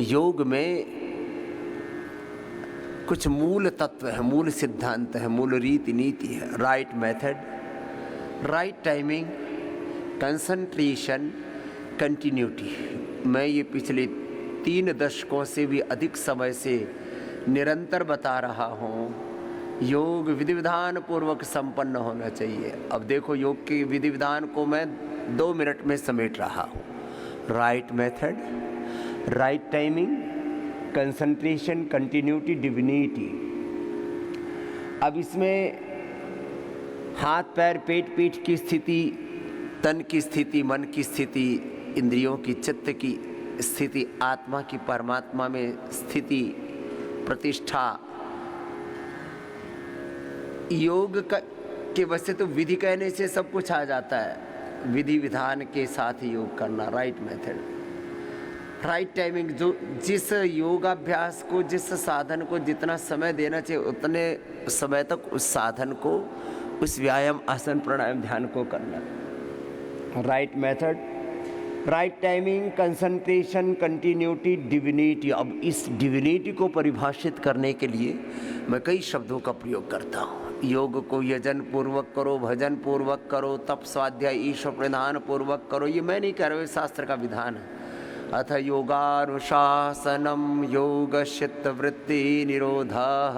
योग में कुछ मूल तत्व है, मूल सिद्धांत है, मूल रीति नीति है। Right method, right timing, concentration, continuity. मैं ये पिछले 3 दशकों से भी अधिक समय से निरंतर बता रहा हूँ, योग विधि विधान पूर्वक संपन्न होना चाहिए। अब देखो, योग के विधि विधान को मैं 2 मिनट में समेट रहा हूँ। Right method, right timing, concentration, continuity, divinity. अब इसमें हाथ पैर पेट पीठ की स्थिति, तन की स्थिति, मन की स्थिति, इंद्रियों की, चित्त की स्थिति, आत्मा की परमात्मा में स्थिति, प्रतिष्ठा, योग के वैसे तो विधि कहने से सब कुछ आ जाता है। विधि विधान के साथ योग करना, राइट मेथड, राइट टाइमिंग। जो जिस योगाभ्यास को, जिस साधन को जितना समय देना चाहिए उतने समय तक उस साधन को, उस व्यायाम, आसन, प्राणायाम, ध्यान को करना। Right method, right timing, concentration, continuity, divinity. अब इस डिविनिटी को परिभाषित करने के लिए मैं कई शब्दों का प्रयोग करता हूँ। योग को यजन पूर्वक करो, भजन पूर्वक करो, तप स्वाध्याय ईश्वर प्रधान पूर्वक करो। ये मैं नहीं कह रहा हूँ, शास्त्र का विधान है। अथ योगानुशासनम योगश्चित्तवृत्ति निरोधः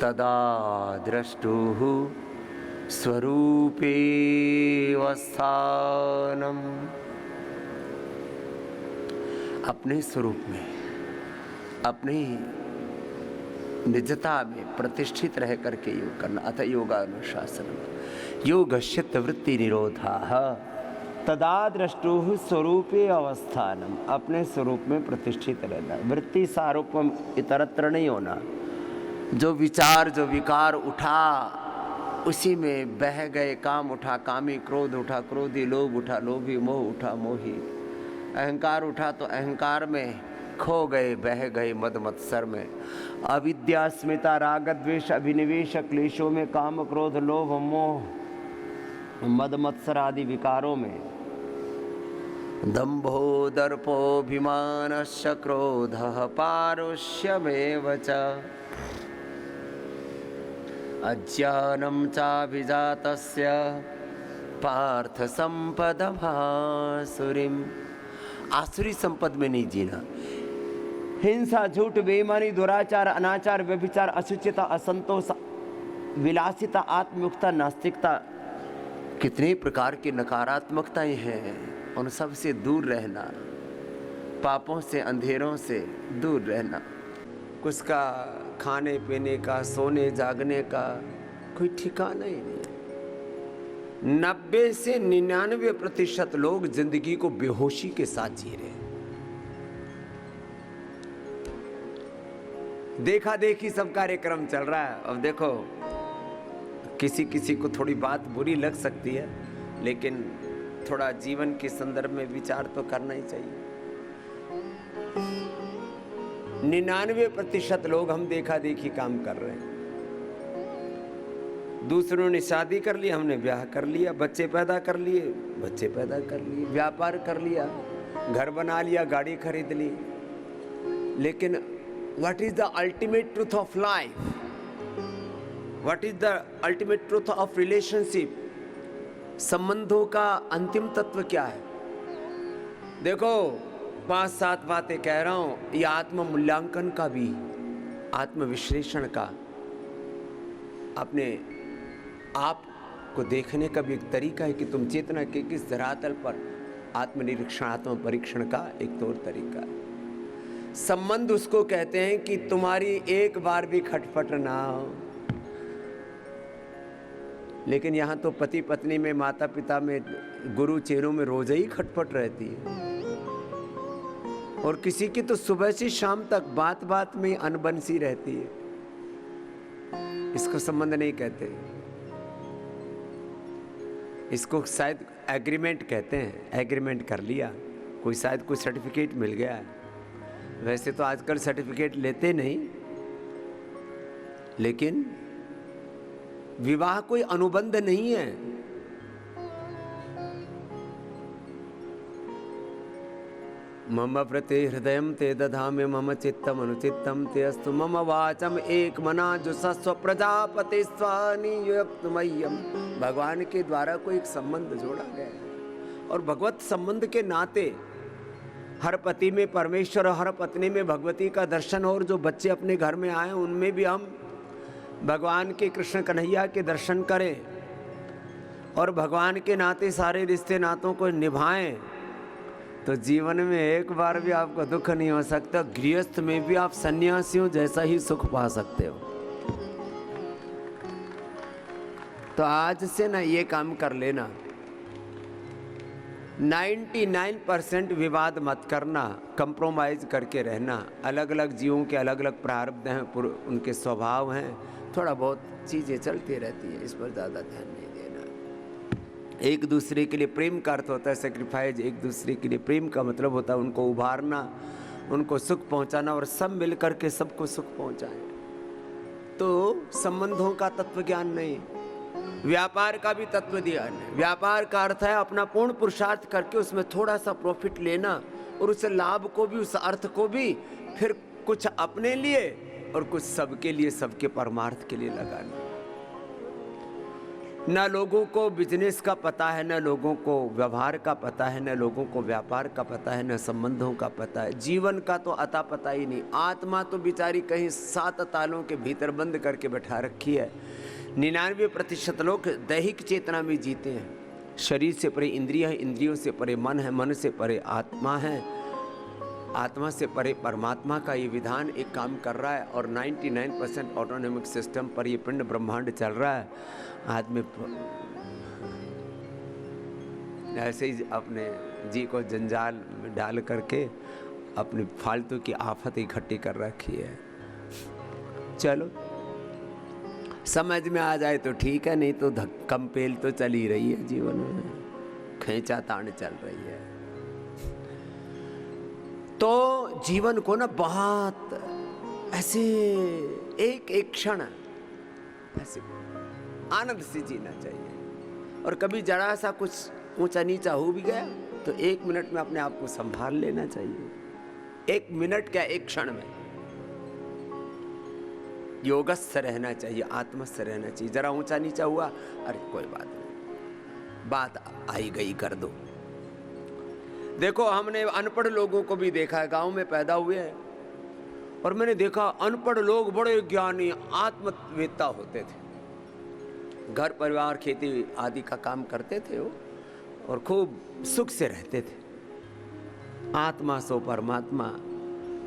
तदा द्रष्टुः स्वरूपेवस्थानम। अपने स्वरूप में, अपनी निजता में प्रतिष्ठित रह करके योग करना। अथ योगानुशासनम योगश्चित्तवृत्ति निरोधः तदा द्रष्टुः स्वरूपे अवस्थानम। अपने स्वरूप में प्रतिष्ठित रहना, वृत्ति सारूपम इतरत्र नहीं होना। जो विचार, जो विकार उठा उसी में बह गए। काम उठा कामी, क्रोध उठा क्रोधी, लोभ उठा लोभी, मोह उठा मोही, अहंकार उठा तो अहंकार में खो गए, बह गए मद मत्सर में। अविद्या, स्मिता, राग, द्वेष, अभिनिवेश, क्लेशों में, काम, क्रोध, लोभ, मोह, मद मत्सर आदि विकारों में। दंभो दर्पोऽभिमानश्च क्रोधः पारुष्यमेव च अज्ञानं चाभिजातस्य पार्थ संपदमासुरीम्। आसुरी संपद में नहीं जीना। हिंसा, झूठ, बेईमानी, दुराचार, अनाचार, व्यभिचार, अशुचिता, असंतोष, विलासिता, आत्मयुक्ता, नास्तिकता, कितने प्रकार की नकारात्मकताएं हैं, उन सब से दूर रहना। पापों से, अंधेरों से दूर रहना। कुछ का खाने पीने का, सोने जागने का कोई ठिकाना ही नहीं। 90 से 99% लोग जिंदगी को बेहोशी के साथ जी रहे हैं। देखा देखी सब कार्यक्रम चल रहा है। अब देखो, किसी किसी को थोड़ी बात बुरी लग सकती है, लेकिन थोड़ा जीवन के संदर्भ में विचार तो करना ही चाहिए। 99% लोग हम देखा देखी काम कर रहे हैं। दूसरों ने शादी कर ली, हमने ब्याह कर लिया, बच्चे पैदा कर लिए, व्यापार कर लिया, घर बना लिया, गाड़ी खरीद ली। लेकिन what is the ultimate truth of life? What is the ultimate truth of relationship? संबंधों का अंतिम तत्व क्या है? देखो, 5-7 बातें कह रहा हूं, ये आत्म मूल्यांकन का भी, आत्म विश्लेषण का, अपने आप को देखने का भी एक तरीका है कि तुम चेतना के किस धरातल पर, आत्मनिरीक्षण, आत्म परीक्षण का एक तौर तरीका है। संबंध उसको कहते हैं कि तुम्हारी एक बार भी खटपट ना हो। लेकिन यहाँ तो पति पत्नी में, माता पिता में, गुरु चेलों में रोज ही खटपट रहती है। और किसी की तो सुबह से शाम तक बात बात में अनबन सी रहती है। इसको संबंध नहीं कहते, इसको शायद एग्रीमेंट कहते हैं। एग्रीमेंट कर लिया, कोई शायद कोई सर्टिफिकेट मिल गया है। वैसे तो आजकल सर्टिफिकेट लेते नहीं, लेकिन विवाह कोई अनुबंध नहीं है। मम प्रति हृदयं ते दधामि मम चित्तम अनुचित्तम ते अस्तु मम वाचम एक मना जो सस्व प्रजापति स्वानियुक्त मह्यम। भगवान के द्वारा को एक संबंध जोड़ा गया है और भगवत संबंध के नाते हर पति में परमेश्वर और हर पत्नी में भगवती का दर्शन हो, और जो बच्चे अपने घर में आए उनमें भी हम भगवान के कृष्ण कन्हैया के दर्शन करें और भगवान के नाते सारे रिश्ते नातों को निभाएं, तो जीवन में एक बार भी आपको दुख नहीं हो सकता। गृहस्थ में भी आप सन्यासियों जैसा ही सुख पा सकते हो। तो आज से ना ये काम कर लेना, 99% विवाद मत करना, कंप्रोमाइज करके रहना। अलग अलग जीवों के अलग अलग प्रारब्ध हैं, उनके स्वभाव हैं, थोड़ा बहुत चीज़ें चलती रहती है, इस पर ज़्यादा ध्यान नहीं देना। एक दूसरे के लिए प्रेम का अर्थ होता है सेक्रीफाइस। एक दूसरे के लिए प्रेम का मतलब होता है उनको उभारना, उनको सुख पहुंचाना, और सब मिल करके सबको सुख पहुंचाएं। तो संबंधों का तत्व ज्ञान नहीं, व्यापार का भी तत्व ज्ञान है। व्यापार का अर्थ है अपना पूर्ण पुरुषार्थ करके उसमें थोड़ा सा प्रॉफिट लेना, और उस लाभ को भी, उस अर्थ को भी फिर कुछ अपने लिए और कुछ सबके लिए, सबके परमार्थ के लिए लगाना। न लोगों को बिजनेस का पता है, न लोगों को व्यवहार का पता है, न लोगों को व्यापार का पता है, न संबंधों का पता है। जीवन का तो अता पता ही नहीं। आत्मा तो बेचारी कहीं 7 तालों के भीतर बंद करके बैठा रखी है। 99% लोग दैहिक चेतना में जीते हैं। शरीर से परे इंद्रियां हैं, इंद्रियों से परे मन है, मन से परे आत्मा है, आत्मा से परे परमात्मा का ये विधान एक काम कर रहा है। और 99% ऑटोनॉमिक सिस्टम पर ये पिंड ब्रह्मांड चल रहा है। आदमी ऐसे ही अपने जी को जंजाल में डाल करके अपनी फालतू की आफत इकट्ठी कर रखी है। चलो समझ में आ जाए तो ठीक है, नहीं तो धक्कम पेल तो चल ही रही है जीवन में, खींचा तान चल रही है। तो जीवन को ना बहुत ऐसे एक एक क्षण ऐसे आनंद से जीना चाहिए। और कभी जरा सा कुछ ऊंचा नीचा हो भी गया तो 1 मिनट में अपने आप को संभाल लेना चाहिए। 1 मिनट क्या, 1 क्षण में योगस्थ रहना चाहिए, आत्मस्थ रहना चाहिए। जरा ऊंचा नीचा हुआ, अरे कोई बात नहीं, बात आई गई कर दो। देखो हमने अनपढ़ लोगों को भी देखा है, गांव में पैदा हुए हैं, और मैंने देखा अनपढ़ लोग बड़े ज्ञानी आत्मवेत्ता होते थे। घर परिवार खेती आदि का काम करते थे वो, और खूब सुख से रहते थे। आत्मा सो परमात्मा।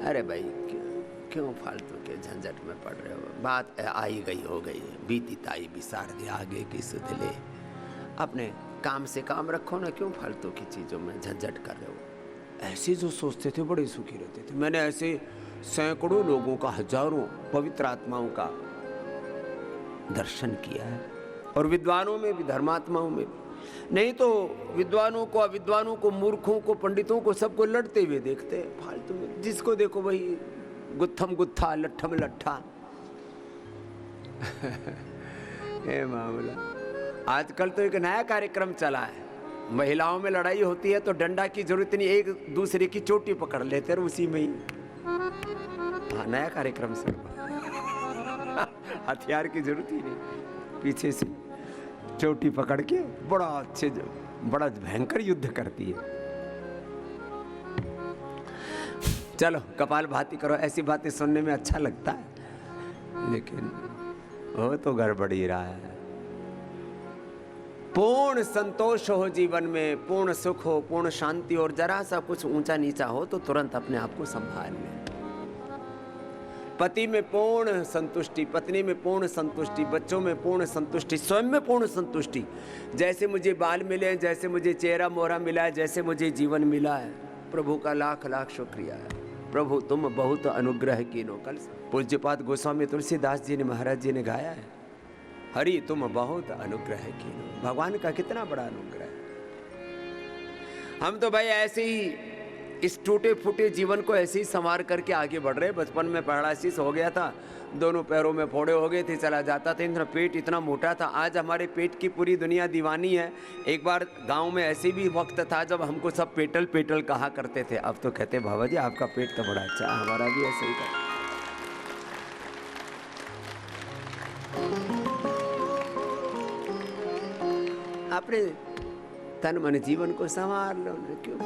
अरे भाई क्यों फालतू के झंझट में पड़ रहे हो, बात आई गई हो गई, बीती ताई बिसार दे, आगे की सुध ले। अपने काम से काम रखो ना, क्यों फालतू की चीज़ों में झंझट कर रहे हो। ऐसे जो सोचते थे बड़े सुखी रहते थे। मैंने ऐसे सैकड़ों लोगों का, हजारों पवित्र आत्माओं का दर्शन किया है, और विद्वानों में भी, धर्मात्माओं में भी। नहीं तो विद्वानों को, अविद्वानों को, मूर्खों को, पंडितों को, सबको लड़ते हुए देखते हैं फालतू में। जिसको देखो वही गुत्थम गुत्था, लट्ठम लट्ठा। ये मामला। आजकल तो एक नया कार्यक्रम चला है, महिलाओं में लड़ाई होती है तो डंडा की जरूरत नहीं, एक दूसरे की चोटी पकड़ लेते हैं उसी में ही। हाँ, नया कार्यक्रम सर। हथियार की जरूरत ही नहीं, पीछे से चोटी पकड़ के बड़ा अच्छे, बड़ा भयंकर युद्ध करती है। चलो कपाल भाती करो, ऐसी बातें सुनने में अच्छा लगता है, लेकिन वो तो गड़बड़ ही रहा है। पूर्ण संतोष हो जीवन में, पूर्ण सुख हो, पूर्ण शांति, और जरा सा कुछ ऊंचा नीचा हो तो तुरंत अपने आप को संभाल लें। पति में पूर्ण संतुष्टि, पत्नी में पूर्ण संतुष्टि, बच्चों में पूर्ण संतुष्टि, स्वयं में पूर्ण संतुष्टि। जैसे मुझे बाल मिले हैं, जैसे मुझे चेहरा मोहरा मिला है, जैसे मुझे जीवन मिला है, प्रभु का लाख लाख शुक्रिया है। प्रभु तुम बहुत अनुग्रह कीनो। कल पूज्यपाद गोस्वामी तुलसीदास जी ने, महाराज जी ने गाया है, हरि तुम बहुत अनुग्रह कीनो। भगवान का कितना बड़ा अनुग्रह है। हम तो भाई ऐसे ही इस टूटे फूटे जीवन को ऐसे ही संवार करके आगे बढ़ रहे। बचपन में पैरालिसिस हो गया था, दोनों पैरों में फोड़े हो गए थे, चला जाता था। इतना पेट इतना मोटा था। आज हमारे पेट की पूरी दुनिया दीवानी है। एक बार गांव में ऐसे भी वक्त था जब हमको सब पेटल पेटल कहा करते थे। अब तो कहते बाबा जी आपका पेट तो बड़ा अच्छा है, हमारा भी ऐसे ही था। अपने तन मन जीवन को संवार लो, क्यों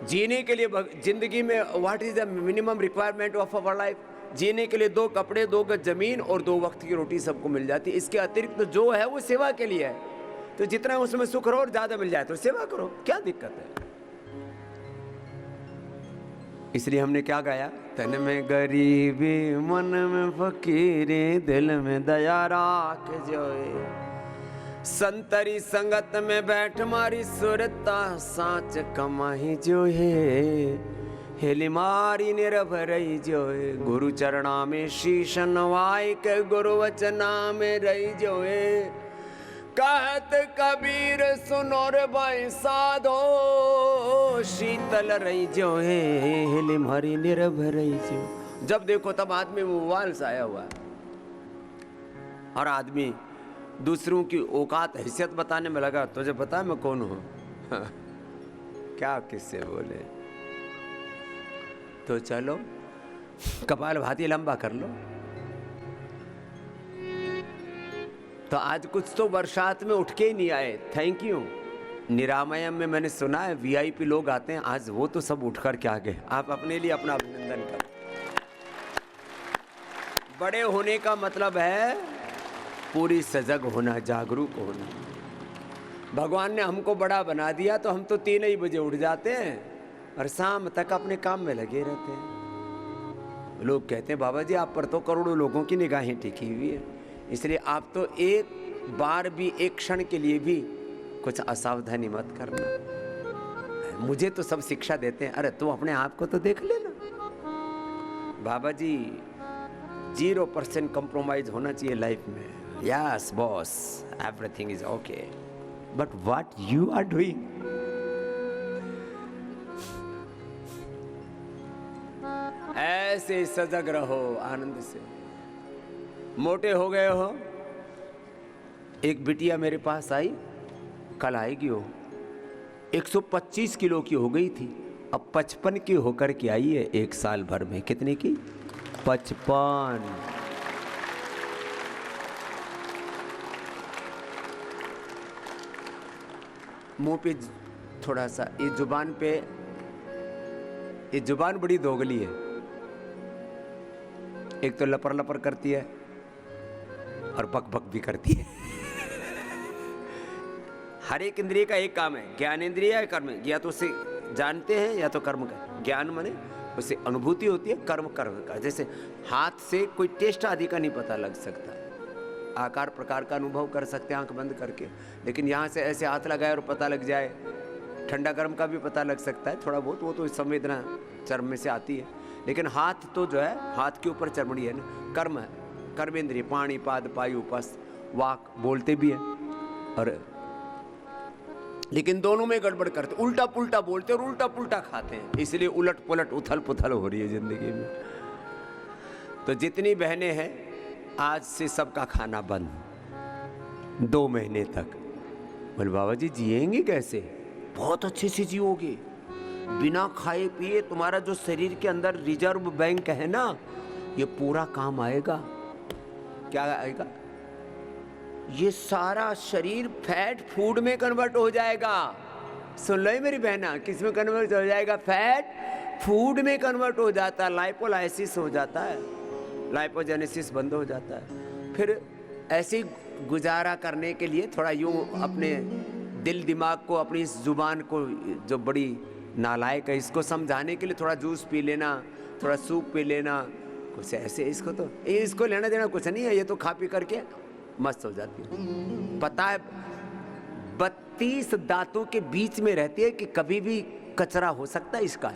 जीने के लिए जिंदगी में what is the minimum requirement of our life? जीने के लिए 2 कपड़े, 2 गज जमीन और 2 वक्त की रोटी सबको मिल जाती है। इसके अतिरिक्त तो जो है वो सेवा के लिए है। तो जितना उसमें सुख रहो और ज्यादा मिल जाए तो सेवा करो, क्या दिक्कत है? इसलिए हमने क्या गाया? तन में गरीबी मन में फकीरी, दिल में दया राख जोए, संतरी संगत में बैठ मारी सुरता, साच कमाही जो है, हेली मारी निरभरई जो है, गुरु चरणा में शीश नवाई के, गुरु वचना में रही जो है। कहत कबीर सुनो रे भाई साधो, शीतल रही जो है, हेली मारी निरभरई जो। जब देखो तब आदमी में उबाल सा आया हुआ है, और आदमी दूसरों की औकात हैसियत बताने में लगा। तुझे पता है मैं कौन हूं? क्या किससे बोले? तो चलो कपाल भाती लंबा कर लो। तो आज कुछ तो बरसात में उठ के ही नहीं आए। Thank you. निरामयम में मैंने सुना है वीआईपी लोग आते हैं, आज वो तो सब उठकर के आ गए। आप अपने लिए अपना अभिनंदन करो। बड़े होने का मतलब है पूरी सजग होना, जागरूक होना। भगवान ने हमको बड़ा बना दिया तो हम तो 3 ही बजे उठ जाते हैं और शाम तक अपने काम में लगे रहते हैं। लोग कहते हैं बाबा जी आप पर तो करोड़ों लोगों की निगाहें टिकी हुई है, इसलिए आप तो एक बार भी, एक क्षण के लिए भी कुछ असावधानी मत करना। मुझे तो सब शिक्षा देते हैं, अरे तू अपने आप को तो देख लेना। बाबा जी 0% कंप्रोमाइज होना चाहिए लाइफ में। Yes boss, everything is okay, but what you are doing? ऐसे सजग रहो आनंद से। मोटे हो गए हो? एक बिटिया मेरे पास आई, कल आएगी वो, 125 किलो की हो गई थी, अब 55 की होकर के आई है 1 साल भर में। कितने की? 55। मुंह पे थोड़ा सा, ये जुबान पे, ये जुबान बड़ी दोगली है। एक तो लपर लपर करती है और बक बक भी करती है। हर एक इंद्रिय का एक काम है, ज्ञान इंद्रिय या कर्म। या तो उसे जानते हैं या तो कर्म का। ज्ञान माने उसे अनुभूति होती है, कर्म कर्म का। जैसे हाथ से कोई टेस्ट आदि का नहीं पता लग सकता, आकार प्रकार का अनुभव कर सकते हैं आंख बंद करके, लेकिन यहाँ से ऐसे हाथ लगाए और पता लग जाए, ठंडा गर्म का भी पता लग सकता है थोड़ा बहुत, वो तो संवेदना चर्म में से आती है। लेकिन हाथ तो जो है, हाथ के ऊपर चमड़ी है ना, कर्म है, कर्मेंद्रिय, पाणी पाद पायु पस वाक, बोलते भी हैं और, लेकिन दोनों में गड़बड़ करते, उल्टा पुल्टा बोलते और उल्टा पुल्टा खाते हैं, इसलिए उलट पुलट उथल पुथल हो रही है जिंदगी में। तो जितनी बहनें हैं आज से सबका खाना बंद 2 महीने तक। बोले बाबा जी जिएंगे कैसे? बहुत अच्छे से जियोगे, बिना खाए पिए तुम्हारा जो शरीर के अंदर रिजर्व बैंक है ना, ये पूरा काम आएगा। क्या आएगा? ये सारा शरीर फैट फूड में कन्वर्ट हो जाएगा। सुन लो मेरी बहना, किस में कन्वर्ट हो जाएगा? फैट फूड में कन्वर्ट हो जाता है, लाइपोलाइसिस हो जाता है, लाइपोजेनेसिस बंद हो जाता है। फिर ऐसे गुजारा करने के लिए थोड़ा यूं अपने दिल दिमाग को, अपनी इस जुबान को जो बड़ी नालायक है, इसको समझाने के लिए थोड़ा जूस पी लेना, थोड़ा सूप पी लेना, कुछ ऐसे। इसको तो इसको लेना देना कुछ नहीं है, ये तो खा पी करके मस्त हो जाती है। पता है 32 दांतों के बीच में रहती है कि कभी भी कचरा हो सकता है इसका,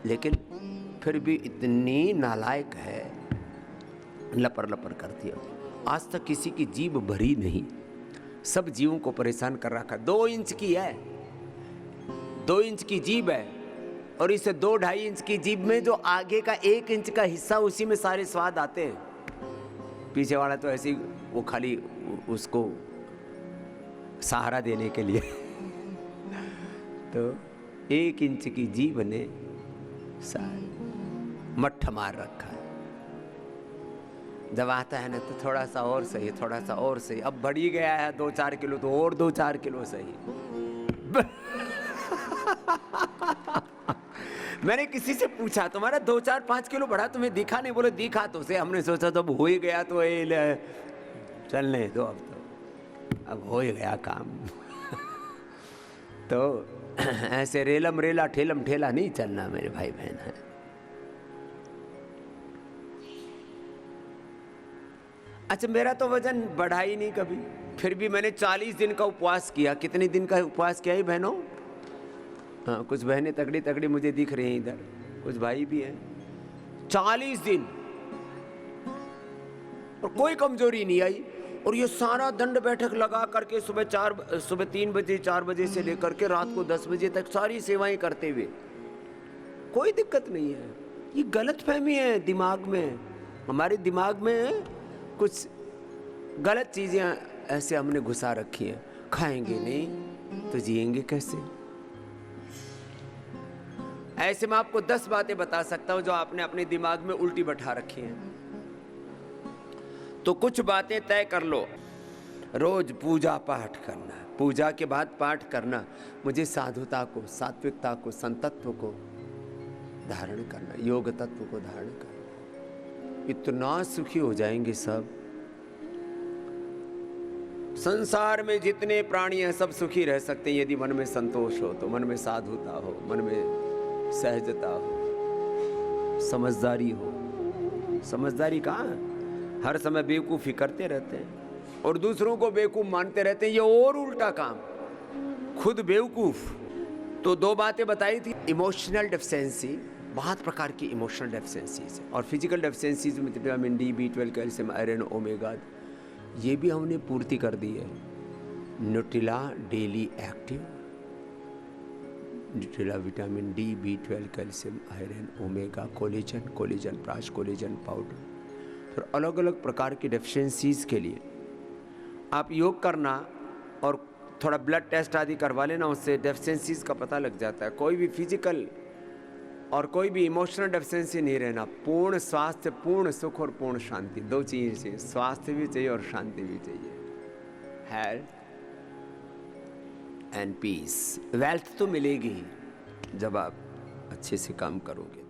लेकिन फिर भी इतनी नालायक है, लपर लपर करती है। आज तक किसी की जीभ भरी नहीं, सब जीवों को परेशान कर रखा। 2 इंच की है, 2 इंच की जीभ है और इस 2-2.5 इंच की जीभ में जो आगे का 1 इंच का हिस्सा, उसी में सारे स्वाद आते हैं। पीछे वाला तो ऐसे ही वो खाली उसको सहारा देने के लिए तो 1 इंच की जीभ ने मट्ठा मार रखा है। जब आता है ना तो थोड़ा सा और सही, थोड़ा सा और सही, अब बढ़ ही गया है 2-4 किलो तो और 2-4 किलो सही। मैंने किसी से पूछा तुम्हारा 2-4-5 किलो बढ़ा, तुम्हें दिखा नहीं? बोले दिखा तो से, हमने सोचा तो अब हो ही गया तो चलने दो, अब हो ही गया काम। तो ऐसे रेलम रेला ठेलम ठेला नहीं चलना मेरे भाई बहन है। अच्छा, मेरा तो वजन बढ़ा ही नहीं कभी, फिर भी मैंने 40 दिन का उपवास किया। कितने दिन का उपवास किया ही बहनों? हाँ, कुछ बहनें तगड़ी तगड़ी मुझे दिख रही हैं इधर, कुछ भाई भी हैं। 40 दिन और कोई कमजोरी नहीं आई। और ये सारा दंड बैठक लगा करके सुबह 3 बजे 4 बजे से लेकर के रात को 10 बजे तक सारी सेवाएं करते हुए कोई दिक्कत नहीं है। ये गलतफहमी है दिमाग में, हमारे दिमाग में कुछ गलत चीजें ऐसे हमने घुसा रखी हैं। खाएंगे नहीं तो जिएंगे कैसे? ऐसे मैं आपको 10 बातें बता सकता हूं जो आपने अपने दिमाग में उल्टी बैठा रखी हैं। तो कुछ बातें तय कर लो। रोज पूजा पाठ करना, पूजा के बाद पाठ करना, मुझे साधुता को, सात्विकता को, संतत्व को धारण करना, योग तत्व को धारण करना। इतना सुखी हो जाएंगे सब। संसार में जितने प्राणी हैं सब सुखी रह सकते हैं यदि मन में संतोष हो, तो मन में साधुता हो, मन में सहजता हो, समझदारी हो। समझदारी कहाँ? हर समय बेवकूफ़ी करते रहते हैं और दूसरों को बेवकूफ़ मानते रहते हैं, ये और उल्टा काम, खुद बेवकूफ़। तो 2 बातें बताई थी। इमोशनल डेफिशिएंसी, बहुत प्रकार की इमोशनल डेफिशिएंसीज है, और फिजिकल डेफिशिएंसीज में vitamin D, B12, calcium, iron, omega, ये भी हमने पूर्ति कर दी है। Nutrela daily active, Nutrela vitamin D, B12, calcium, iron, omega, collagen प्राश, कोलेजन पाउडर। फिर अलग अलग प्रकार की डेफिशिएंसीज के लिए आप योग करना और थोड़ा ब्लड टेस्ट आदि करवा लेना, उससे डेफिशिएंसीज का पता लग जाता है। कोई भी फिजिकल और कोई भी इमोशनल डेफिशिएंसी नहीं रहना। पूर्ण स्वास्थ्य, पूर्ण सुख और पूर्ण शांति, 2 चीज़ें चाहिए। स्वास्थ्य भी चाहिए और शांति भी चाहिए। Health and piece. वेल्थ तो मिलेगी ही जब आप अच्छे से काम करोगे।